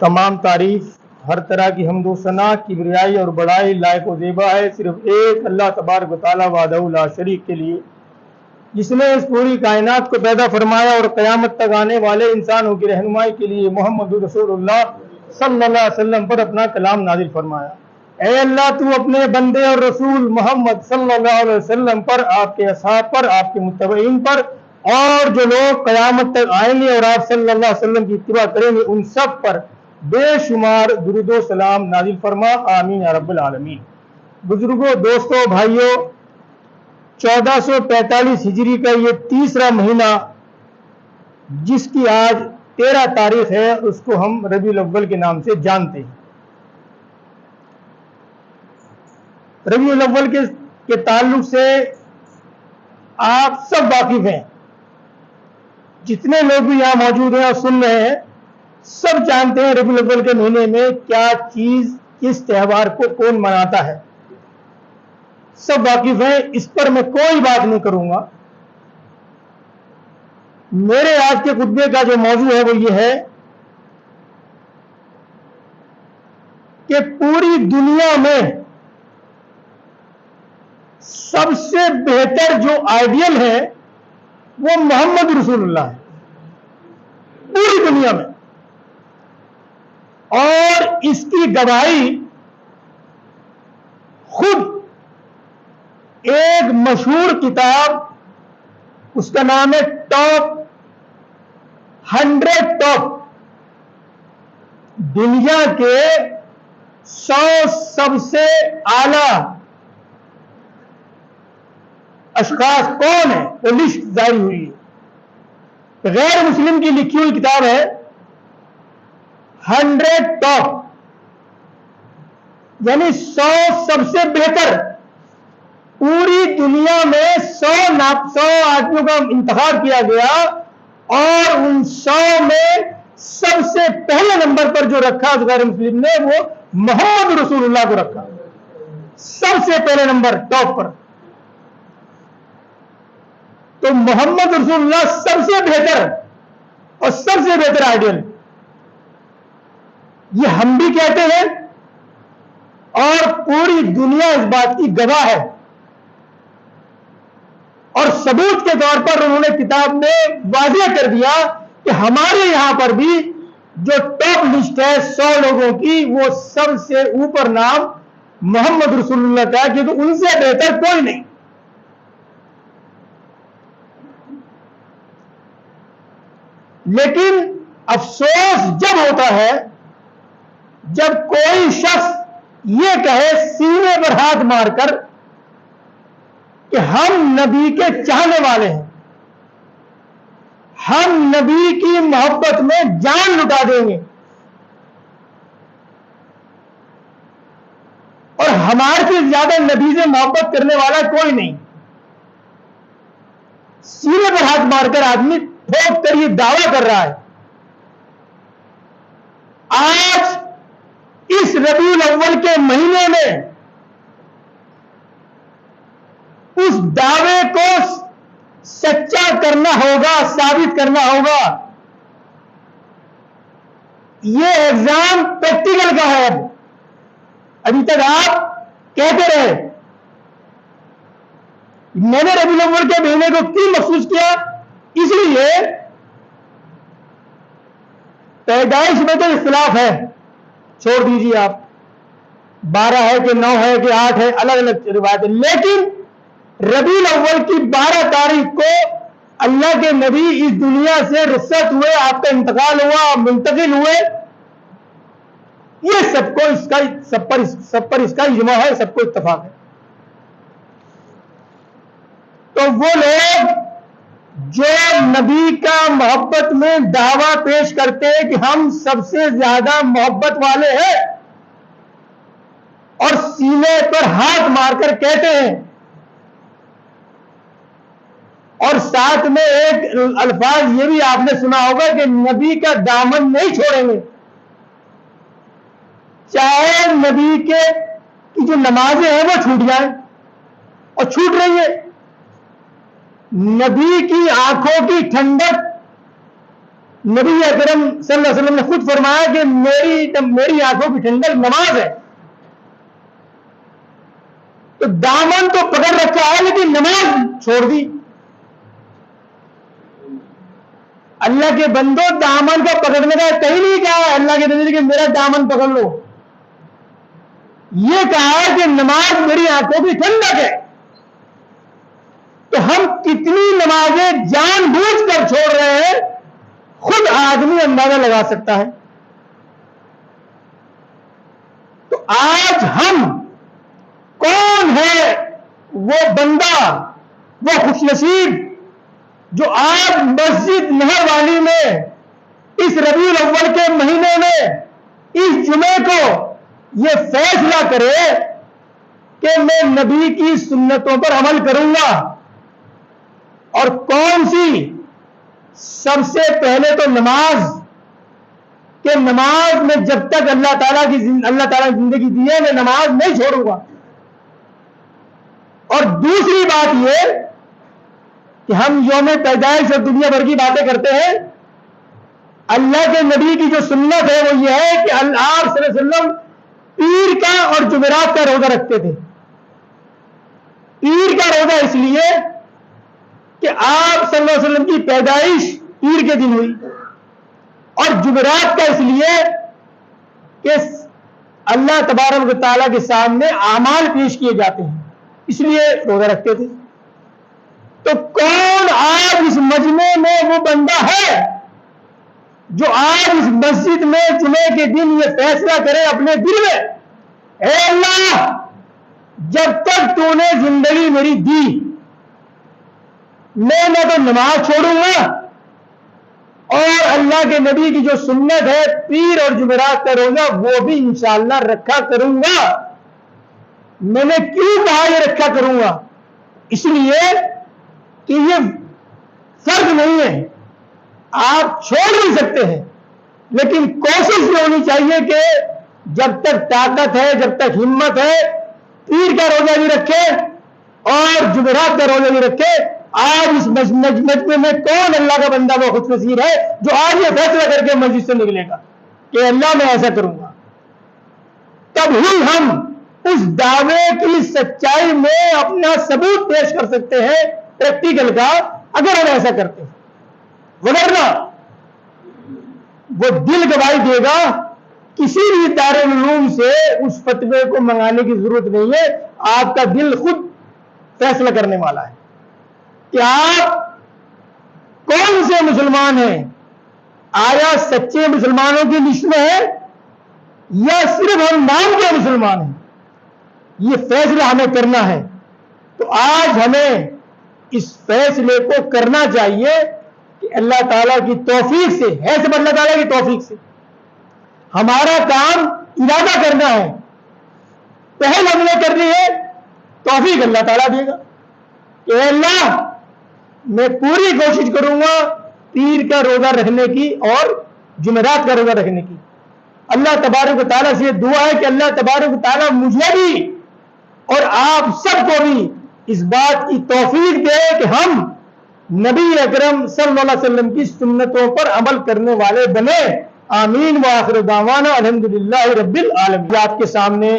तमाम तारीफ, हर तरह की हम्द व सना, किबरियाई और बड़ाई लायक व ज़ेबा है सिर्फ एक अल्लाह तबारक व तआला वहदहू ला शरीक के लिए, जिसने इस पूरी कायनात को पैदा फरमाया और क़यामत तक आने वाले इंसानों की रहनुमाई के लिए मोहम्मद रसूलुल्लाह सल्लल्लाहु अलैहि वसल्लम पर अपना कलाम नाजिल फरमाया। ऐ अल्लाह, तू अपने बंदे और रसूल मोहम्मद सल्लल्लाहु अलैहि वसल्लम पर, आपके असहाब पर, आपके मुत्तबईन पर और जो लोग क़यामत तक आएंगे और आप सल्लल्लाहु अलैहि वसल्लम की इत्तिबा करेंगे उन सब पर बेशुमार दुरूद व सलाम नाजिल फरमा। आमीन या रब्बल आलमीन। बुजुर्गों, दोस्तों, भाइयों, 1445 हिजरी का ये तीसरा महीना जिसकी आज 13 तारीख है, उसको हम रबीउल अव्वल के नाम से जानते हैं। रबीउल अव्वल के ताल्लुक से आप सब वाकिफ हैं, जितने लोग भी यहाँ मौजूद हैं और सुन रहे हैं सब जानते हैं रबीउल अव्वल के महीने में क्या चीज, किस त्यौहार को कौन मनाता है, सब वाकिफ हैं। इस पर मैं कोई बात नहीं करूंगा। मेरे आज के खुतबे का जो मौजू है वो ये है कि पूरी दुनिया में सबसे बेहतर जो आइडियल है वो मोहम्मद रसूलुल्लाह है पूरी दुनिया में, और इसकी गवाही खुद एक मशहूर किताब, उसका नाम है टॉप 100 टॉप, दुनिया के 100 सबसे आला अशखास कौन है वो लिस्ट जारी हुई है। गैर मुस्लिम की लिखी हुई किताब है 100 टॉप, यानी 100 सबसे बेहतर। पूरी दुनिया में 100 आदमियों का इंतखाब किया गया और उन 100 में सबसे पहले नंबर पर जो रखा गैर मुस्लिम ने वो मोहम्मद रसूलुल्लाह को रखा, सबसे पहले नंबर टॉप पर। तो मोहम्मद रसूलुल्लाह सबसे बेहतर और सबसे बेहतर आइडियल, ये हम भी कहते हैं और पूरी दुनिया इस बात की गवाह है। और सबूत के तौर पर उन्होंने किताब में वाज़ेह कर दिया कि हमारे यहां पर भी जो टॉप लिस्ट है 100 लोगों की, वो सबसे ऊपर नाम मोहम्मद रसूलुल्लाह का है, क्योंकि उनसे बेहतर कोई नहीं। लेकिन अफसोस जब होता है जब कोई शख्स ये कहे सीने पर हाथ मारकर कि हम नबी के चाहने वाले हैं, हम नबी की मोहब्बत में जान लुटा देंगे और हमारे से ज्यादा नबी से मोहब्बत करने वाला कोई नहीं। सीने पर हाथ मारकर आदमी ठोक कर ये दावा कर रहा है। आज इस रबीउल अव्वल के महीने में उस दावे को सच्चा करना होगा, साबित करना होगा। ये एग्जाम प्रैक्टिकल का है। अभी तक आप कहते रहे। मैंने रबीउल अव्वल के महीने को क्यों महसूस किया? इसलिए पैदाइश में तो इख्तिलाफ है, छोड़ दीजिए आप, 12 है कि 9 है कि 8 है, अलग अलग रिवायत है। लेकिन रबीउल अव्वल की 12 तारीख को अल्लाह के नबी इस दुनिया से रुखसत हुए, आपका इंतकाल हुआ, मुंतकिल हुए, ये सबको इसका सब पर इसका इज्मा है, सबको इत्तफाक है। तो वो लोग जो नबी का मोहब्बत में दावा पेश करते हैं कि हम सबसे ज्यादा मोहब्बत वाले हैं और सीने पर हाथ मारकर कहते हैं और साथ में एक अल्फाज ये भी आपने सुना होगा कि नबी का दामन नहीं छोड़ेंगे, चाहे नबी की जो नमाजें हैं वो छूट जाए, और छूट रही है। नबी की आंखों की ठंडक نبی اکرم صلی اللہ علیہ وسلم نے خود فرمایا کہ میری آنکھوں کی ٹھنڈک نماز ہے. تو دامن تو پکڑ رکھا ہے لیکن نماز چھوڑ دی. اللہ کے بندوں دامن کا پکڑنے کا کہیں نہیں کہا ہے اللہ کے نبی کہ میرا دامن پکڑ لو. یہ کہا ہے کہ نماز میری آنکھوں کی ٹھنڈک ہے. تو ہم کتنی نمازیں جان بوجھ کر چھوڑ رہے ہیں خود آدمی اندازہ لگا سکتا ہے. تو آج ہم کون ہے وہ بندہ وہ خوش نصیب جو آج مسجد نہر والی میں اس ربیع الاول کے مہینے میں اس جمعے کو یہ فیصلہ کرے کہ میں نبی کی سنتوں پر عمل کروں گا. اور کون سی؟ سب سے پہلے تو نماز، کہ نماز میں جب تک اللہ تعالیٰ کی زندگی دی ہے میں نماز نہیں چھوڑوں گا. اور دوسری بات یہ کہ ہم یوم پیدائش اور دنیا بھر کی باتیں کرتے ہیں. اللہ کے نبی کی جو سنت ہے وہ یہ ہے کہ آپ صلی اللہ علیہ وسلم پیر کا اور جمعرات کا روزہ رکھتے تھے. پیر کا روزہ اس لیے کہ آپ صلی اللہ علیہ وسلم کی پیدائش پیر کے دن ہوئی، اور جمعرات کا اس لیے کہ اللہ تبارک و تعالیٰ کے سامنے اعمال پیش کیے جاتے ہیں، اس لیے روزہ رکھتے تھے. تو کون آج اس مجمع میں وہ بندہ ہے جو آج اس مسجد میں جمعے کے دن یہ فیصلہ کرے اپنے دل میں، اے اللہ جب تک تو نے زندگی میری دی میں نہ تو نماز چھوڑوں گا اور اللہ کے نبی کی جو سنت ہے پیر اور جمعرات کا روزہ وہ بھی انشاءاللہ رکھا کروں گا. میں نے کیوں کہا یہ رکھا کروں گا؟ اس لیے کہ یہ فرض نہیں ہے، آپ چھوڑ نہیں سکتے ہیں، لیکن کوشش یہ ہونی چاہیے کہ جب تک طاقت ہے جب تک ہمت ہے پیر کا روزہ بھی رکھے اور جمعرات کا روزہ بھی رکھے. آج اس مجمع میں کون اللہ کا بندہ وہ خوش نصیب ہے جو آج یہ فیصلہ کر کے مسجد سے نکلے گا کہ اللہ میں ایسا کروں گا؟ تب ہی ہم اس دعوے کی سچائی میں اپنا ثبوت پیش کر سکتے ہیں پریکٹیکل کا، اگر ہم ایسا کرتے ہیں. ورنہ وہ دل گواہی دے گا. کسی بھی دارالعلوم سے اس فتوے کو منگانے کی ضرورت نہیں ہے، آپ کا دل خود فیصلہ کرنے والا ہے کہ آپ کون سے مسلمان ہیں. آیا سچے مسلمانوں کی لسٹ میں ہے یا صرف ہم نام کے مسلمان ہیں؟ یہ فیصلہ ہمیں کرنا ہے. تو آج ہمیں اس فیصلے کو کرنا چاہیے کہ اللہ تعالیٰ کی توفیق سے ہے، صرف اللہ تعالیٰ کی توفیق سے ہمارا کام ارادہ کرنا ہے. پہل ہم نے کرنی ہے، توفیق اللہ تعالیٰ دے گا کہ اے اللہ میں پوری کوشش کروں گا پیر کا روزہ رکھنے کی اور جمعرات کا روزہ رکھنے کی. اللہ تبارک و تعالیٰ سے یہ دعا ہے کہ اللہ تبارک و تعالیٰ مجھے بھی اور آپ سب کو بھی اس بات کی توفیق دے کہ ہم نبی اکرم صلی اللہ علیہ وسلم کی سنتوں پر عمل کرنے والے بنے. آمین. وآخر دعوانا الحمدللہ رب العالمین. آپ کے سامنے